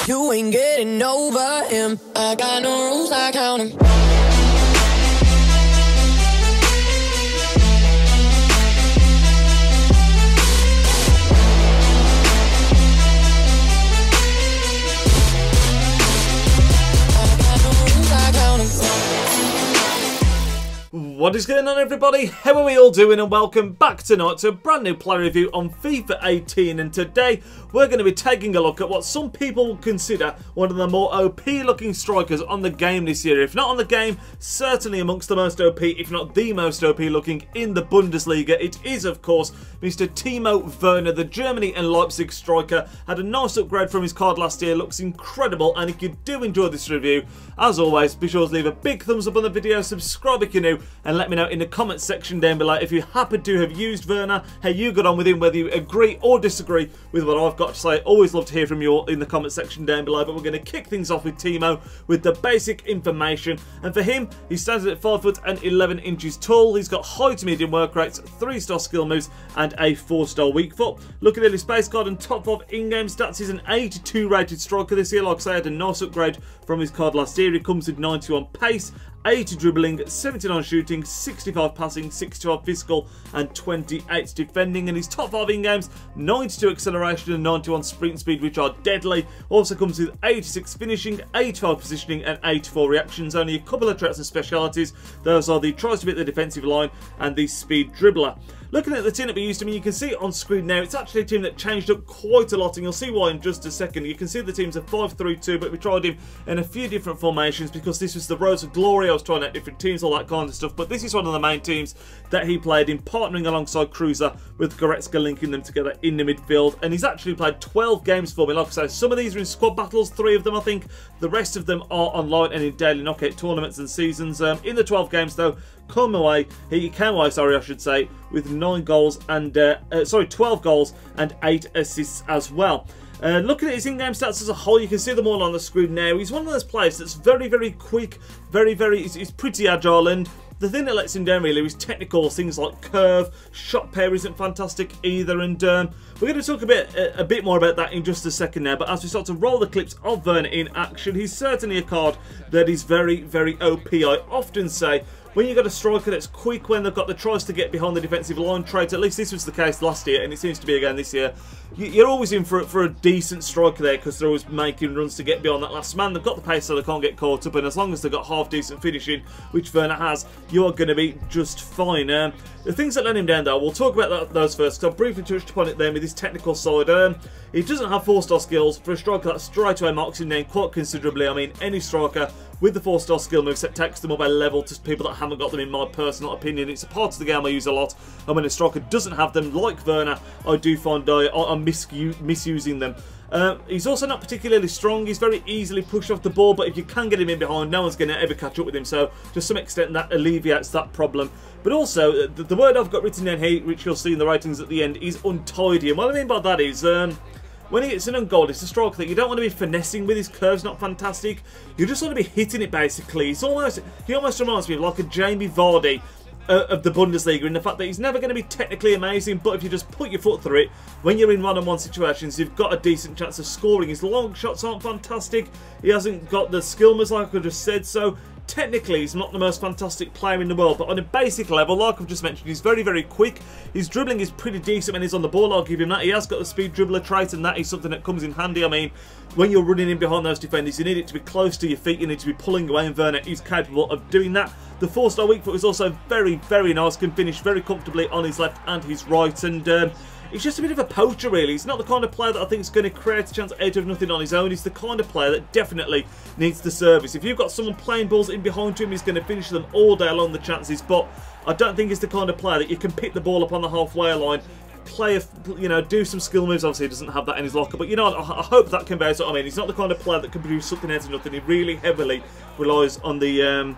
You ain't getting over him. I got no rules, I count them. What is going on, everybody? How are we all doing? And welcome back tonight to a brand new player review on FIFA 18. And today we're going to be taking a look at what some people would consider one of the more OP looking strikers on the game this year. If not on the game, certainly amongst the most OP, if not the most OP looking in the Bundesliga. It is, of course, Mr. Timo Werner, the Germany and Leipzig striker. Had a nice upgrade from his card last year, looks incredible. And if you do enjoy this review, as always, be sure to leave a big thumbs up on the video, subscribe if you're new, and let me know in the comments section down below if you happen to have used Werner, how you got on with him, whether you agree or disagree with what I've got to say. Always love to hear from you all in the comment section down below. But we're going to kick things off with Timo with the basic information. And for him, he stands at 5 foot and 11 inches tall. He's got high to medium work rates, 3-star skill moves, and a 4-star weak foot. Looking at his base card and top 5 in-game stats, he's an 82 rated striker this year. Like I say, had a nice upgrade from his card last year. He comes with 91 pace, 80 dribbling, 79 shooting, 65 passing, 65 physical, and 28 defending. And his top 5 in games, 92 acceleration and 91 sprint speed, which are deadly. Also comes with 86 finishing, 85 positioning, and 84 reactions. Only a couple of traits and specialities. Those are the tries to beat the defensive line and the speed dribbler. Looking at the team that we used, you can see it on screen now. It's actually a team that changed up quite a lot, and you'll see why in just a second. You can see the team's a 5-3-2, but we tried him in a few different formations because this was the Road to Glory. I was trying out different teams, all that kind of stuff, but this is one of the main teams that he played in, partnering alongside Cruiser with Goretzka, linking them together in the midfield. And he's actually played 12 games for me. Like I say, some of these are in squad battles, 3 of them I think. The rest of them are online and in daily knockout tournaments and seasons. In the 12 games though, he came away, I should say, with 9 goals and 12 goals and 8 assists as well. Looking at his in-game stats as a whole, you can see them all on the screen now. He's one of those players that's very, very quick, he's pretty agile, and the thing that lets him down really is technical things like curve, shot pair isn't fantastic either, and we're going to talk a bit more about that in just a second now. But as we start to roll the clips of Werner in action, he's certainly a card that is very, very OP. I often say, when you've got a striker that's quick, when they've got the tries to get behind the defensive line trait, at least this was the case last year, and it seems to be again this year, you're always in for a decent striker there because they're always making runs to get beyond that last man. They've got the pace so they can't get caught up, and as long as they've got half-decent finishing, which Werner has, you are going to be just fine. The things that let him down, though, we'll talk about those first, because I briefly touched upon it then with his technical side. He doesn't have 4-star skills. For a striker, that straight away marks him down quite considerably. I mean, any striker with the 4-star skill moveset takes them up a level to people that haven't got them, in my personal opinion. It's a part of the game I use a lot, and when a striker doesn't have them, like Werner, I do find I'm misusing them. He's also not particularly strong. He's very easily pushed off the ball, but if you can get him in behind, no one's going to ever catch up with him. So to some extent that alleviates that problem. But also, the word I've got written down here, which you'll see in the ratings at the end, is untidy. And what I mean by that is, when he gets an own goal, it's a striker that you don't want to be finessing with. His curve's not fantastic. You just want to be hitting it, basically. He almost reminds me of like a Jamie Vardy of the Bundesliga, in the fact that he's never going to be technically amazing, but if you just put your foot through it, when you're in one-on-one situations, you've got a decent chance of scoring. His long shots aren't fantastic. He hasn't got the skill moves, like I just said, so technically he's not the most fantastic player in the world, but on a basic level, like I've just mentioned, he's very, very quick. His dribbling is pretty decent when he's on the ball, I'll give him that. He has got the speed dribbler trait, and that is something that comes in handy. I mean, when you're running in behind those defenders, you need it to be close to your feet, you need to be pulling away, and Werner is capable of doing that. The 4-star weak foot is also very, very nice, can finish very comfortably on his left and his right, and he's just a bit of a poacher, really. He's not the kind of player that I think is going to create a chance out of nothing on his own. He's the kind of player that definitely needs the service. If you've got someone playing balls in behind him, he's going to finish them all day along, the chances. But I don't think he's the kind of player that you can pick the ball up on the halfway line, play, do some skill moves. Obviously, he doesn't have that in his locker, but I hope that conveys what I mean. He's not the kind of player that can produce something out of nothing. He really heavily relies on the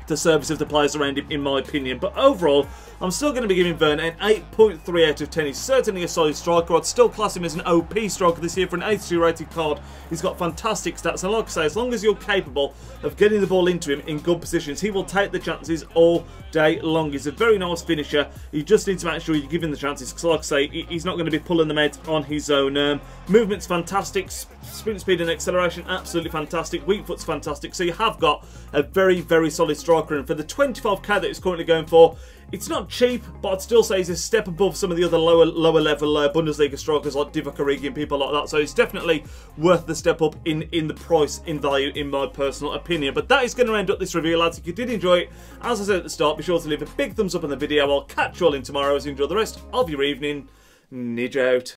the service of the players around him, in my opinion. But overall, I'm still going to be giving Werner an 8.3 out of 10. He's certainly a solid striker. I'd still class him as an OP striker this year for an 82 rated card. He's got fantastic stats, and like I say, as long as you're capable of getting the ball into him in good positions, he will take the chances all day long. He's a very nice finisher. You just need to make sure you give him the chances, because like I say, he's not going to be pulling them out on his own. Movement's fantastic, sprint speed and acceleration absolutely fantastic, weak foot's fantastic, so you have got a very, very solid striker, and for the 25k that he's currently going for, it's not cheap, but I'd still say he's a step above some of the other lower level Bundesliga strikers like Divock Origi and people like that. So it's definitely worth the step up in the price, in value, in my personal opinion. But that is going to end up this review, lads. If you did enjoy it, as I said at the start, be sure to leave a big thumbs up on the video. I'll catch you all in tomorrow as you enjoy the rest of your evening. Nidge out.